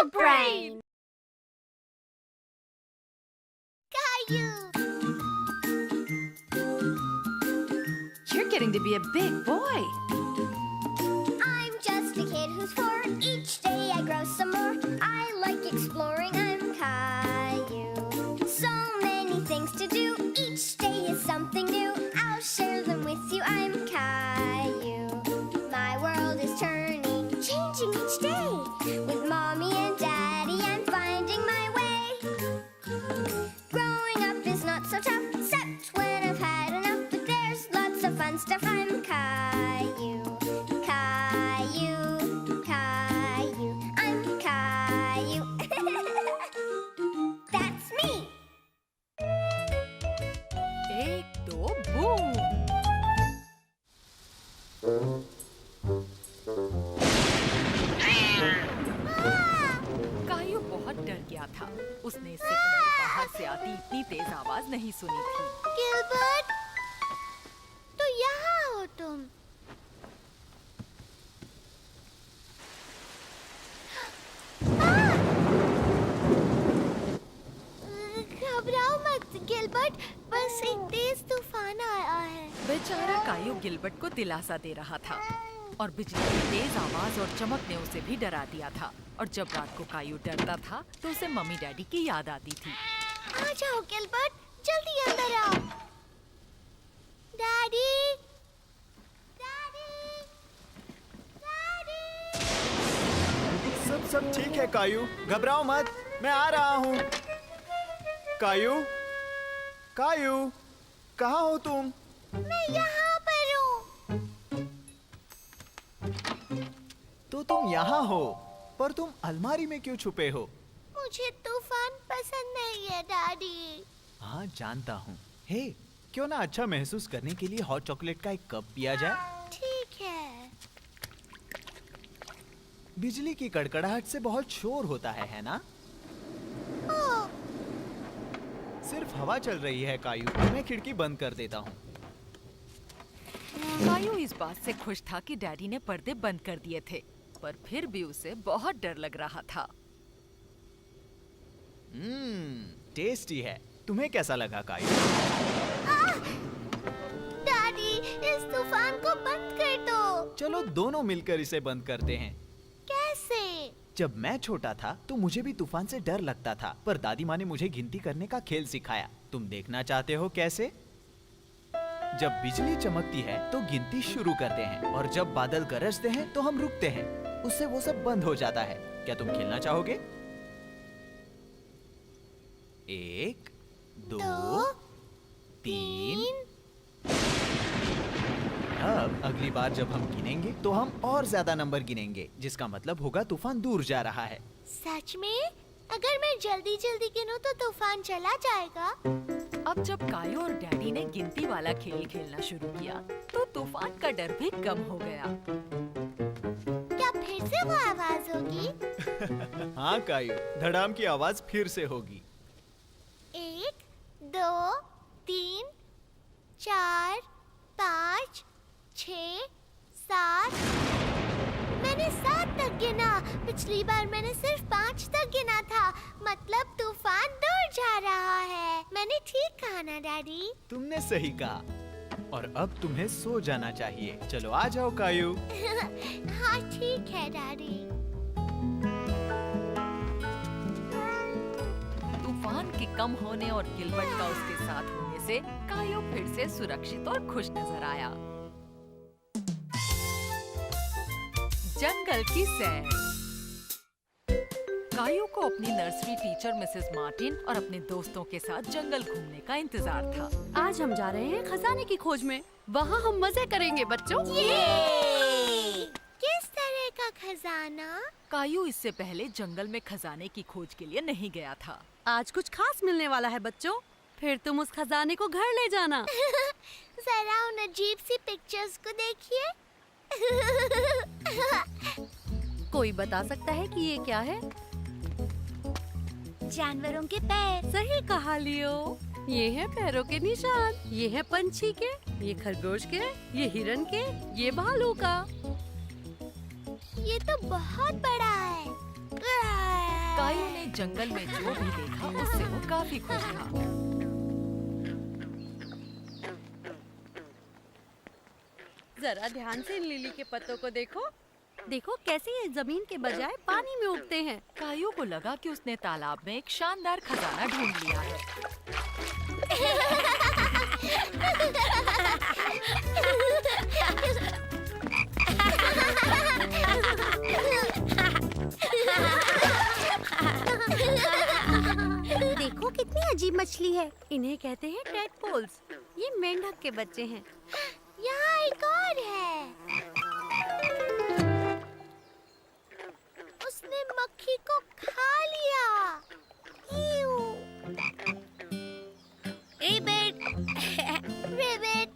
brain. Caillou. You're getting to be a big boy. I'm just a kid who's 4. Each day I grow some more. I like exploring. I'm Caillou. So many things to do. Each day is something new. I'll share them with you. I'm Caillou. My world is turning, changing each day. With mommy and daddy, I'm finding my way. Growing up is not so tough, except when I've had enough. But there's lots of fun stuff. I'm Caillou. Caillou, Caillou, I'm Caillou. That's me. एक दो boom. कायू बहुत डर गया था। उसने इससे पहले बाहर से आती इतनी तेज आवाज नहीं सुनी थी। गिलबर्ट, तो यहाँ हो तुम। घबराओ मत गिलबर्ट, बस एक तेज तूफान आया है। बेचारा कायू गिलबर्ट को दिलासा दे रहा था और बिजली की तेज आवाज और चमक ने उसे भी डरा दिया था। और जब रात को कायू डरता था तो उसे मम्मी डैडी की याद आती थी। आ जाओ गिलबर्ट, जल्दी अंदर आओ। Daddy, daddy, daddy. सब ठीक है कायू, घबराओ मत, मैं आ रहा हूँ। कायू, कायू, कहाँ हो तुम? मैं यहाँ पर हूँ। तो तुम यहाँ हो, पर तुम अलमारी में क्यों छुपे हो? मुझे तूफान पसंद नहीं है डैडी। हाँ जानता हूँ। हे, क्यों ना अच्छा महसूस करने के लिए हॉट चॉकलेट का एक कप पिया जाए? ठीक है। बिजली की कड़कड़ाहट से बहुत शोर होता है ना? ओह, सिर्फ हवा चल रही है कायू, मैं खिड़की बंद कर देता हूँ। कायू इस बात से खुश था कि डैडी ने पर्दे बंद कर दिए थे, पर फिर भी उसे बहुत डर लग रहा था। टेस्टी है। तुम्हें कैसा लगा कायू? डैडी, इस तूफान को बंद कर दो। चलो दोनों मिलकर इसे बंद करते हैं। कैसे? जब मैं छोटा था तो मुझे भी तूफान से डर लगता था, पर दादी माँ ने मुझे गिनती करने का खेल सिखाया। तुम देखना चाहते हो कैसे? जब बिजली चमकती है तो गिनती शुरू करते हैं, और जब बादल गरजते हैं तो हम रुकते हैं। उससे वो सब बंद हो जाता है। क्या तुम खेलना चाहोगे? 1, 2, 3। अब अगली बार जब हम गिनेंगे तो हम और ज्यादा नंबर गिनेंगे, जिसका मतलब होगा तूफान दूर जा रहा है। सच में? अगर मैं जल्दी जल्दी गिनूं तो तूफान चला जाएगा? अब जब कायू और डैडी ने गिनती वाला खेल खेलना शुरू किया तो तूफान का डर भी कम हो गया। क्या फिर से वो आवाज होगी? हाँ कायू, धड़ाम की आवाज फिर से होगी। 1, 2, 3, 4, 5, 6, 7। मैंने 7 तक गिना। पिछली बार मैंने सिर्फ 5 तक गिना था। मतलब तूफान दूर जा रहा है। मैंने ठीक कहा ना डैडी? तुमने सही कहा। और अब तुम्हें सो जाना चाहिए। चलो आ जाओ कायू। हाँ ठीक है डैडी। तूफान के कम होने और गिलबर्ट का उसके साथ होने से कायू फिर से सुरक्षित और खुश नजर आया। जंगल की सैर। कायू को अपनी नर्सरी टीचर मिसेस मार्टिन और अपने दोस्तों के साथ जंगल घूमने का इंतजार था। आज हम जा रहे हैं खजाने की खोज में। वहाँ हम मजे करेंगे बच्चों। किस तरह का खजाना? कायू इससे पहले जंगल में खजाने की खोज के लिए नहीं गया था। आज कुछ खास मिलने वाला है बच्चों। फिर तुम उस खजाने को घर ले जाना। जरा उन अजीब सी पिक्चर्स को देखिए। कोई बता सकता है कि ये क्या है? जानवरों के पैर। सही कहा लियो। ये है पैरों के निशान। ये है पंछी के, ये खरगोश के, ये हिरन के, ये भालू का। ये तो बहुत बड़ा है। कायू ने जंगल में जो भी देखा उससे वो काफी खुश था। जरा ध्यान से इन लिली के पत्तों को देखो। देखो कैसे ये जमीन के बजाय पानी में उगते हैं। कायू को लगा कि उसने तालाब में एक शानदार खजाना ढूंढ लिया है। देखो कितनी अजीब मछली है। इन्हें कहते हैं टेडपोल्स। ये मेंढक के बच्चे हैं। यहाँ एक और है। उसने मक्खी को खा लिया। Rebate, rebate,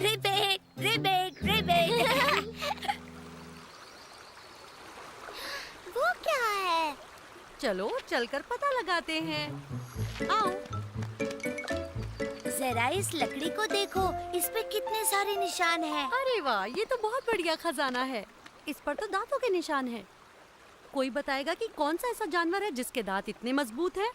rebate, rebate, rebate. वो क्या है? चलो चलकर पता लगाते हैं। आओ। जरा इस लकड़ी को देखो, इस पे कितने सारे निशान हैं। अरे वाह, ये तो बहुत बढ़िया खजाना है। इस पर तो दांतों के निशान हैं। कोई बताएगा कि कौन सा ऐसा जानवर है जिसके दांत इतने मजबूत हैं?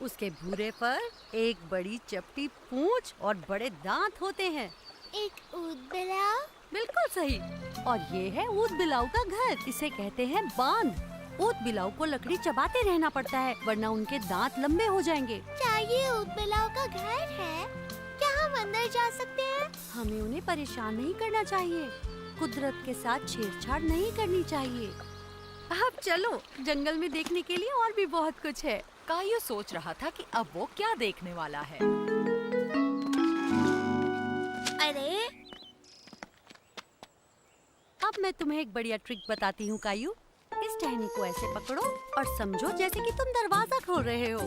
उसके भूरे पर एक बड़ी चपटी पूंछ और बड़े दांत होते हैं। एक ऊद बिलाव? बिल्कुल सही। और ये है ऊद बिलाव का घर। इसे कहते हैं बांध। ऊद बिलाव को लकड़ी चबाते रहना पड़ता है, वरना उनके दांत लंबे हो जाएंगे। क्या ये ऊद बिलाव का घर है? क्या हम अंदर जा सकते हैं? हमें उन्हें परेशान नहीं करना चाहिए। कुदरत के साथ छेड़छाड़ नहीं करनी चाहिए। अब चलो, जंगल में देखने के लिए और भी बहुत कुछ है। कायू सोच रहा था कि अब वो क्या देखने वाला है। अरे, अब मैं तुम्हें एक बढ़िया ट्रिक बताती हूँ कायू। इस टहनी को ऐसे पकड़ो और समझो जैसे कि तुम दरवाजा खोल रहे हो।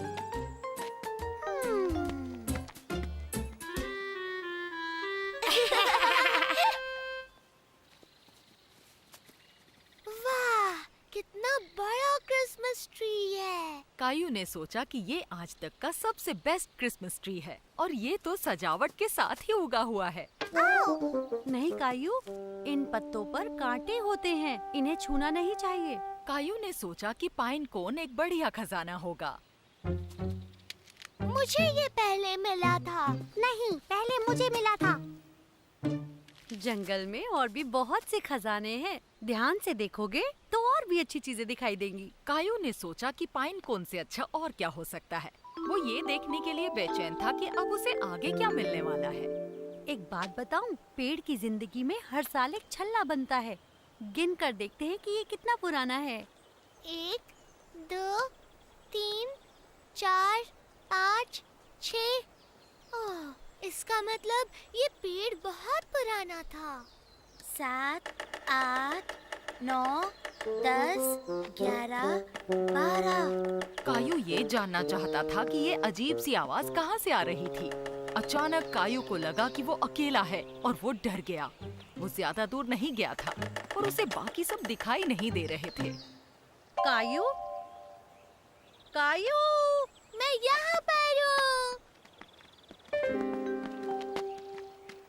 वाह, कितना बड़ा क्रिसमस ट्री है। कायू ने सोचा कि ये आज तक का सबसे बेस्ट क्रिसमस ट्री है और ये तो सजावट के साथ ही उगा हुआ है। नहीं कायू, इन पत्तों पर कांटे होते हैं, इन्हें छूना नहीं चाहिए। कायू ने सोचा कि पाइन कोन एक बढ़िया खजाना होगा। मुझे ये पहले मिला था। नहीं, पहले मुझे मिला था। जंगल में और भी बहुत से खजाने हैं। ध्यान से देखोगे तो और भी अच्छी चीजें दिखाई देंगी। कायू ने सोचा कि पाइन कोन से अच्छा और क्या हो सकता है। वो ये देखने के लिए बेचैन था कि अब उसे आगे क्या मिलने वाला है। एक बात बताऊं, पेड़ की जिंदगी में हर साल एक छल्ला बनता है। गिन कर देखते हैं कि ये कितना पुराना है। 1, 2, 3, 4, 5, 6। ओह, इसका मतलब ये पेड़ बहुत पुराना था। 7, 8, 9, 10, 11, 12। कायू ये जानना चाहता था कि ये अजीब सी आवाज कहाँ से आ रही थी। अचानक कायू को लगा कि वो अकेला है और वो डर गया। वो ज्यादा दूर नहीं गया था और उसे बाकी सब दिखाई नहीं दे रहे थे। कायू, कायू, मैं यहाँ पर हूँ।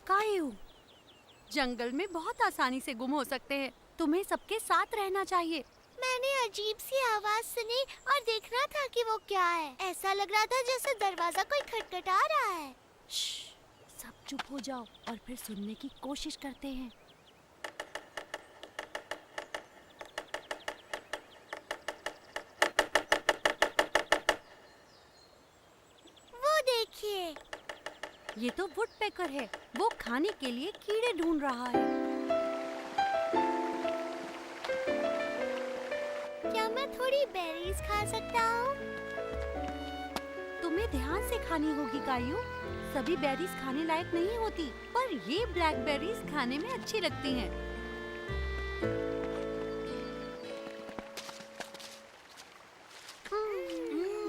कायू, जंगल में बहुत आसानी से गुम हो सकते हैं। तुम्हें सबके साथ रहना चाहिए। मैंने अजीब सी आवाज सुनी और देखना था कि वो क्या है। ऐसा लग रहा था जैसे दरवाजा कोई खटखटा रहा है। श्श, सब चुप हो जाओ और फिर सुनने की कोशिश करते हैं। वो देखिए, ये तो वुडपेकर है। वो खाने के लिए कीड़े ढूंढ रहा है। क्या मैं थोड़ी बेरीज खा सकता हूँ? तुम्हें ध्यान से खानी होगी कायू। सभी बेरीज खाने लायक नहीं होती, पर ये ब्लैकबेरीज खाने में अच्छी लगती हैं।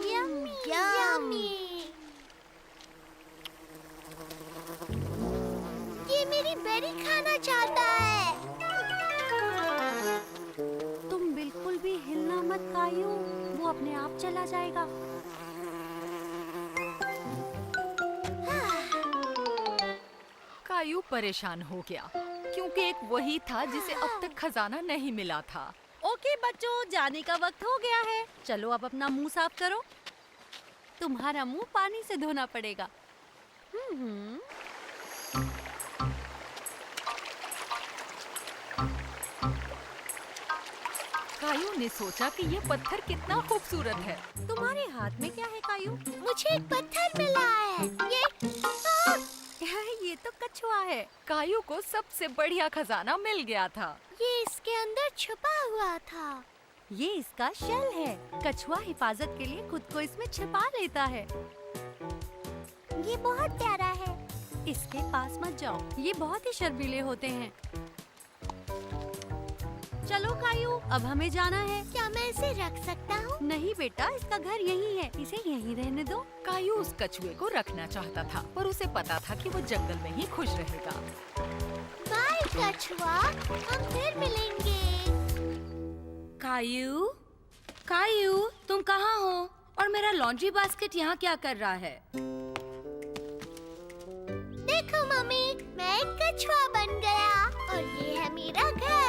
Yummy, yummy. ये मेरी बेरी खाना चाहता है। तुम बिल्कुल भी हिलना मत कायू, वो अपने आप चला जाएगा। कायू परेशान हो गया क्योंकि एक वही था जिसे अब तक खजाना नहीं मिला था। ओ ओके बच्चों, जाने का वक्त हो गया है। चलो अब अपना मुंह साफ करो। तुम्हारा मुंह पानी से धोना पड़ेगा। कायू ने सोचा कि ये पत्थर कितना खूबसूरत है। तुम्हारे हाथ में क्या है कायू? मुझे एक पत्थर मिला है। ये तो कछुआ है। कायू को सबसे बढ़िया खजाना मिल गया था। ये इसके अंदर छुपा हुआ था। ये इसका शेल है। कछुआ हिफाजत के लिए खुद को इसमें छिपा लेता है। ये बहुत प्यारा है। इसके पास मत जाओ, ये बहुत ही शर्मीले होते हैं। चलो कायू, अब हमें जाना है। क्या मैं इसे रख सकता हूँ? नहीं बेटा, इसका घर यही है, इसे यहीं रहने दो। कायू उस कछुए को रखना चाहता था, पर उसे पता था कि वो जंगल में ही खुश रहेगा। बाय कछुआ, हम फिर मिलेंगे। कायू, कायू, तुम कहाँ हो? और मेरा लॉन्ड्री बास्केट यहाँ क्या कर रहा है? देखो मम्मी, मैं एक कछुआ बन गया और ये है मेरा घर।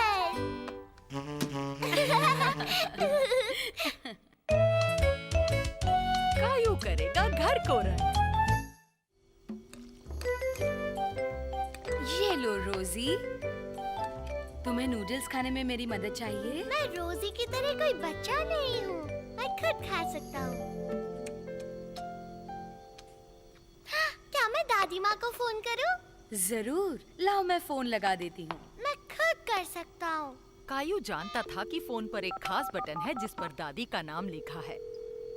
कायू करेगा घर को रंग। ये लो रोजी, तुम्हें नूडल्स खाने में मेरी मदद चाहिए? मैं रोजी की तरह कोई बच्चा नहीं हूँ, मैं खुद खा सकता हूँ। क्या मैं दादी माँ को फोन करूँ? जरूर, लाओ मैं फोन लगा देती हूँ। मैं खुद कर सकता हूँ। कायू जानता था कि फोन पर एक खास बटन है जिस पर दादी का नाम लिखा है।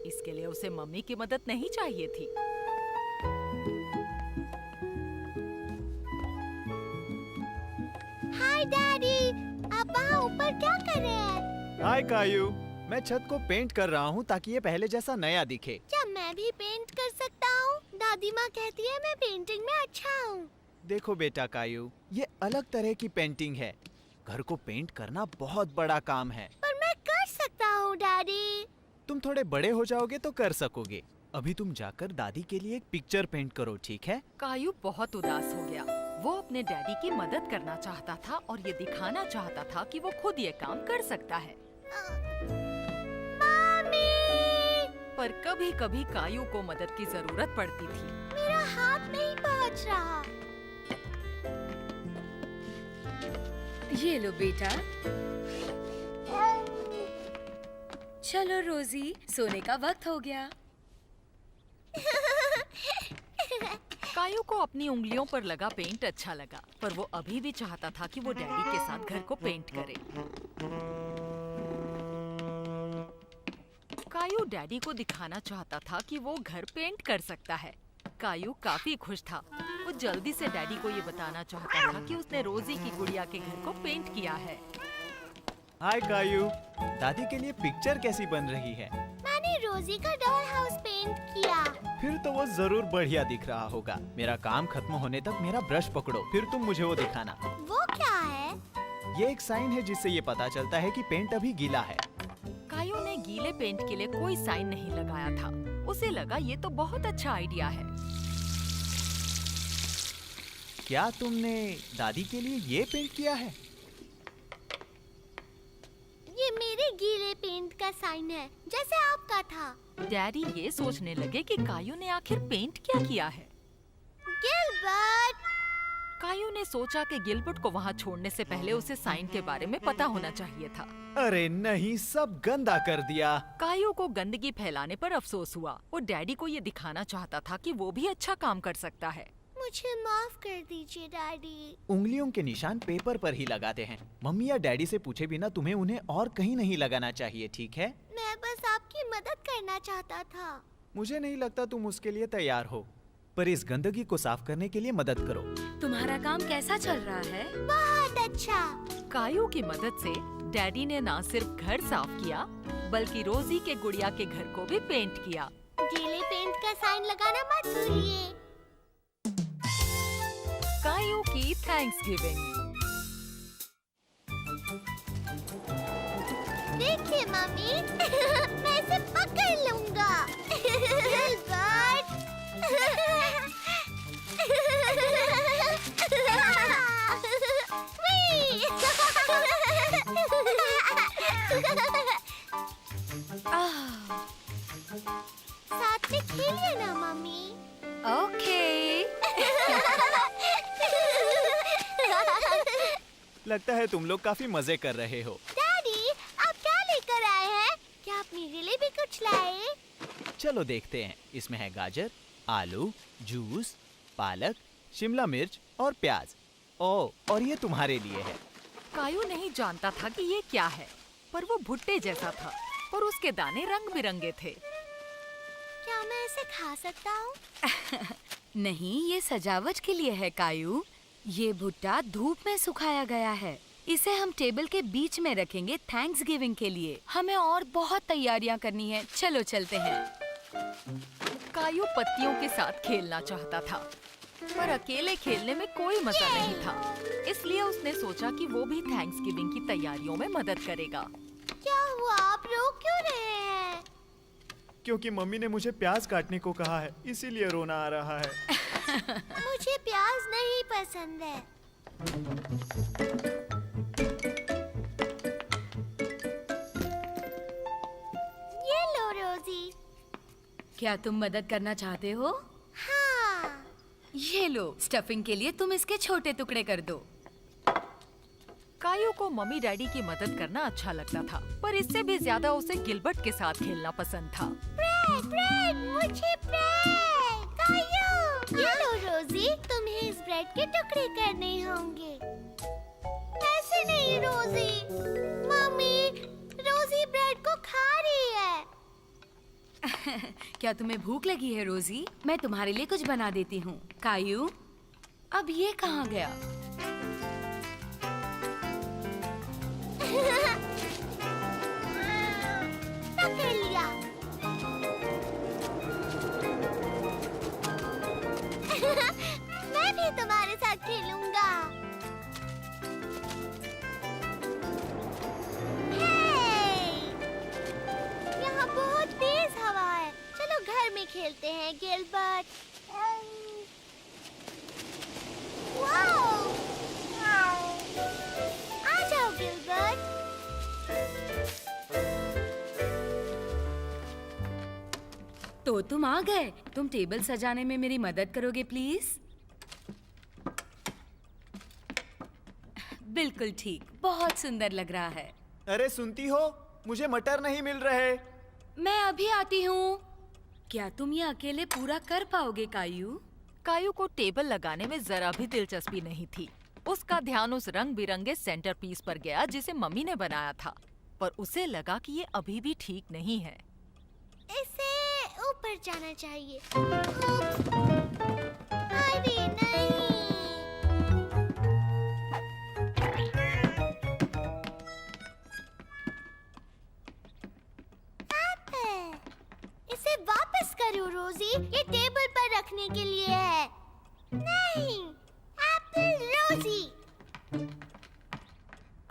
इसके लिए उसे मम्मी की मदद नहीं चाहिए थी। हाय डैडी, आप वहाँ ऊपर क्या कर रहे हैं? हाय कायू, मैं छत को पेंट कर रहा हूँ ताकि ये पहले जैसा नया दिखे। क्या मैं भी पेंट कर सकता हूँ? दादी माँ कहती है मैं पेंटिंग में अच्छा हूँ। देखो बेटा कायू, ये अलग तरह की पेंटिंग है। घर को पेंट करना बहुत बड़ा काम है। पर मैं कर सकता हूँ डैडी। तुम थोड़े बड़े हो जाओगे तो कर सकोगे। अभी तुम जाकर दादी के लिए एक पिक्चर पेंट करो, ठीक है? कायू बहुत उदास हो गया। वो अपने डैडी की मदद करना चाहता था और ये दिखाना चाहता था कि वो खुद ये काम कर सकता है। मम्मी, पर कभी-कभी कायू को मदद की जरूरत पड़ती थी। मेरा हाथ नहीं पहुँच रहा। ये लो बेटा। चलो रोजी, सोने का वक्त हो गया। कायू को अपनी उंगलियों पर लगा पेंट अच्छा लगा, पर वो अभी भी चाहता था कि वो डैडी के साथ घर को पेंट करे। कायू डैडी को दिखाना चाहता था कि वो घर पेंट कर सकता है। कायू काफी खुश था। वो जल्दी से डैडी को ये बताना चाहता था कि उसने रोजी की गुड़िया के घर को पेंट किया है। हाय कायू, दादी के लिए पिक्चर कैसी बन रही है? मैंने रोजी का डॉल हाउस पेंट किया। फिर तो वो जरूर बढ़िया दिख रहा होगा। मेरा काम खत्म होने तक मेरा ब्रश पकड़ो, फिर तुम मुझे वो दिखाना। वो क्या है? ये एक साइन है जिससे ये पता चलता है कि पेंट अभी गीला है। कायू ने गीले पेंट के लिए कोई साइन नहीं लगाया था। उसे लगा ये तो बहुत अच्छा आइडिया है। क्या तुमने दादी के लिए ये पेंट किया है? ये मेरे गीले पेंट का साइन है, जैसे आपका था। डैडी ये सोचने लगे कि कायू ने आखिर पेंट क्या किया है। गिलबर्ट, कायू ने सोचा कि गिलबर्ट को वहाँ छोड़ने से पहले उसे साइन के बारे में पता होना चाहिए था। अरे नहीं, सब गंदा कर दिया। कायू को गंदगी फैलाने पर अफसोस हुआ। वो डैडी को ये दिखाना चाहता था कि वो भी अच्छा काम कर सकता है। मुझे माफ कर दीजिए डैडी। उंगलियों के निशान पेपर पर ही लगाते हैं। मम्मी या डैडी से पूछे बिना तुम्हें उन्हें और कहीं नहीं लगाना चाहिए, ठीक है? मैं बस आपकी मदद करना चाहता था। मुझे नहीं लगता तुम उसके लिए तैयार हो, पर इस गंदगी को साफ करने के लिए मदद करो। तुम्हारा काम कैसा चल रहा है? बहुत अच्छा। कायू की मदद से डैडी ने न सिर्फ घर साफ किया, बल्कि रोजी के गुड़िया के घर को भी पेंट किया। गीले पेंट का साइन लगाना मत भूलिए। कायू की थैंक्सगिविंग। देखिए मम्मी, मैं इसे पकड़ लूंगा। गिलबर्ट। साथ में खेलिए ना मम्मी। ओके। लगता है तुम लोग काफी मजे कर रहे हो। डैडी, आप क्या लेकर आए हैं? क्या आप मेरे लिए भी कुछ लाए? चलो देखते हैं। इसमें है गाजर, आलू, जूस, पालक, शिमला मिर्च और प्याज। ओह, और ये तुम्हारे लिए है। कायू नहीं जानता था कि ये क्या है, पर वो भुट्टे जैसा था और उसके दाने रंग बिरंगे थे। क्या मैं इसे खा सकता हूँ? नहीं, ये सजावट के लिए है कायू। ये भुट्टा धूप में सुखाया गया है। इसे हम टेबल के बीच में रखेंगे थैंक्स गिविंग के लिए। हमें और बहुत तैयारियां करनी है। चलो चलते हैं। कायू पत्तियों के साथ खेलना चाहता था, पर अकेले खेलने में कोई मजा नहीं था। इसलिए उसने सोचा कि वो भी थैंक्स गिविंग की तैयारियों में मदद करेगा। क्या हुआ? आप रो क्यों रहे हैं? क्योंकि मम्मी ने मुझे प्याज काटने को कहा है, इसीलिए रोना आ रहा है। मुझे प्याज नहीं पसंद है। ये लो रोजी। क्या तुम मदद करना चाहते हो? हाँ। ये लो, स्टफिंग के लिए तुम इसके छोटे टुकड़े कर दो। कायू को मम्मी डैडी की मदद करना अच्छा लगता था, पर इससे भी ज्यादा उसे गिलबर्ट के साथ खेलना पसंद था। ब्रेड, ब्रेड, मुझे ब्रेड। कायू, ये लो रोजी, तुम्हें इस ब्रेड के टुकड़े करने होंगे। ऐसे नहीं रोजी। मम्मी, रोजी ब्रेड को खा रही है। क्या तुम्हें भूख लगी है रोजी? मैं तुम्हारे लिए कुछ बना देती हूँ। कायू, अब ये कहाँ गया? पकड़ लिया। मैं भी तुम्हारे साथ खेलूंगा। यहाँ बहुत तेज हवा है। चलो घर में खेलते हैं गिलबर्ट। वाओ! आ जाओ गिलबर्ट। तो तुम आ गए। तुम टेबल सजाने में मेरी मदद करोगे प्लीज? बिल्कुल ठीक, बहुत सुंदर लग रहा है। अरे सुनती हो, मुझे मटर नहीं मिल रहे। मैं अभी आती हूँ। क्या तुम ये अकेले पूरा कर पाओगे कायू? कायू को टेबल लगाने में जरा भी दिलचस्पी नहीं थी। उसका ध्यान उस रंग बिरंगे सेंटर पीस पर गया जिसे मम्मी ने बनाया था, पर उसे लगा कि ये अभी भी ठीक नहीं है। इसे ऊपर जाना चाहिए। अरे नहीं। एप्पल। इसे वापस करो रोजी, ये टेबल पर रखने के लिए है। नहीं, एप्पल रोजी।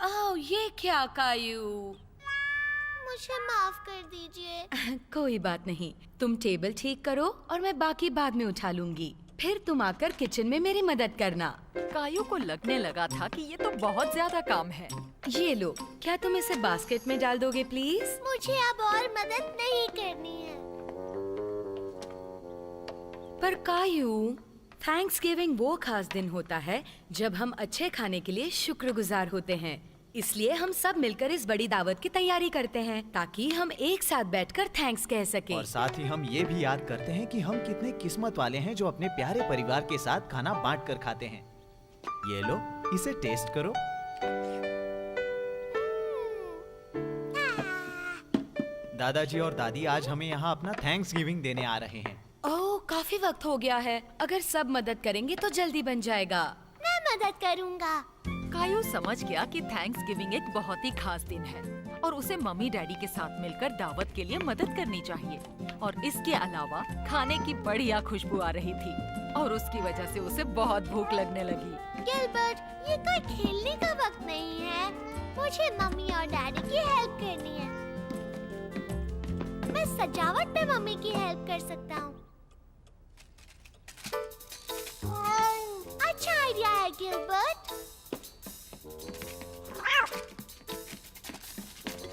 ओह, ये क्या कायू? मुझे माफ कर दीजिए। कोई बात नहीं, तुम टेबल ठीक करो और मैं बाकी बाद में उठा लूंगी। फिर तुम आकर किचन में मेरी मदद करना। कायू को लगने लगा था कि ये तो बहुत ज्यादा काम है। ये लो, क्या तुम इसे बास्केट में डाल दोगे प्लीज? मुझे अब और मदद नहीं करनी है। पर कायू, थैंक्स गिविंग वो खास दिन होता है जब हम अच्छे खाने के लिए शुक्रगुजार होते हैं। इसलिए हम सब मिलकर इस बड़ी दावत की तैयारी करते हैं ताकि हम एक साथ बैठकर थैंक्स कह सकें। और साथ ही हम ये भी याद करते हैं कि हम कितने किस्मत वाले हैं जो अपने प्यारे परिवार के साथ खाना बांट कर खाते हैं। ये लो, इसे टेस्ट करो। दादाजी और दादी आज हमें यहाँ अपना थैंक्स गिविंग देने आ रहे हैं। ओह, काफी वक्त हो गया है। अगर सब मदद करेंगे तो जल्दी बन जाएगा। मैं मदद करूंगा। कायू समझ गया कि थैंक्स गिविंग एक बहुत ही खास दिन है और उसे मम्मी डैडी के साथ मिलकर दावत के लिए मदद करनी चाहिए। और इसके अलावा खाने की बढ़िया खुशबू आ रही थी और उसकी वजह से उसे बहुत भूख लगने लगी। गिलबर्ट, ये कोई खेलने का वक्त नहीं है। मुझे मम्मी और डैडी की हेल्प करनी है। मैं सजावट में मम्मी की हेल्प कर सकता हूँ। अच्छा आइडिया है गिलबर्ट।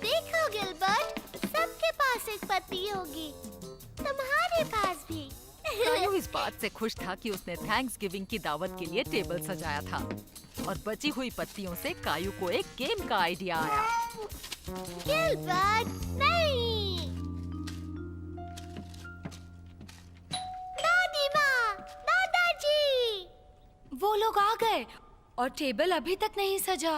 देखो गिलबर्ट, सबके पास पास एक पत्ती होगी, तुम्हारे पास भी। कायू इस बात से खुश था कि उसने थैंक्स गिविंग की दावत के लिए टेबल सजाया था और बची हुई पत्तियों से कायू को एक गेम का आइडिया आया। गिलबर्ट, नहीं। दादी माँ, दादाजी, वो लोग आ गए और टेबल अभी तक नहीं सजा।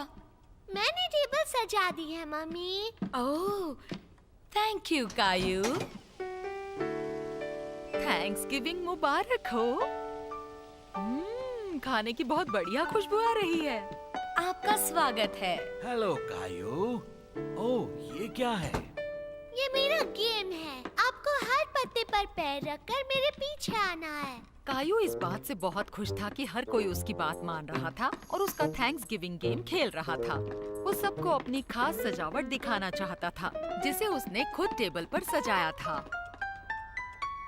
मैंने टेबल सजा दी है मम्मी। ओह, थैंक यू कायू। थैंक्स गिविंग मुबारक हो। खाने की बहुत बढ़िया खुशबू आ रही है। आपका स्वागत है। हेलो कायू। ओह, ये क्या है? ये मेरा गेम है। आपको हर पत्ते पर पैर रखकर मेरे पीछे आना है। कायू इस बात से बहुत खुश था कि हर कोई उसकी बात मान रहा था और उसका थैंक्स गिविंग गेम खेल रहा था। वो सबको अपनी खास सजावट दिखाना चाहता था जिसे उसने खुद टेबल पर सजाया था।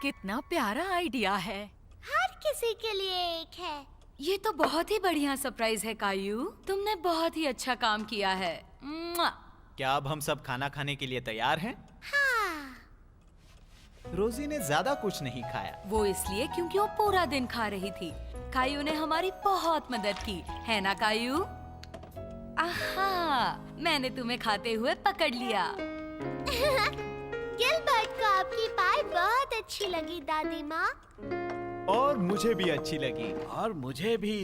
कितना प्यारा आइडिया है। हर किसी के लिए एक है। ये तो बहुत ही बढ़िया सरप्राइज है कायू। तुमने बहुत ही अच्छा काम किया है। मुआ। क्या अब हम सब खाना खाने के लिए तैयार हैं? हाँ। रोजी ने ज्यादा कुछ नहीं खाया। वो इसलिए क्योंकि वो पूरा दिन खा रही थी। कायू ने हमारी बहुत मदद की, है ना कायू? आहा, मैंने तुम्हें खाते हुए पकड़ लिया। गिलबर्ट को आपकी पाई बहुत अच्छी लगी दादी माँ। और मुझे भी अच्छी लगी। और मुझे भी।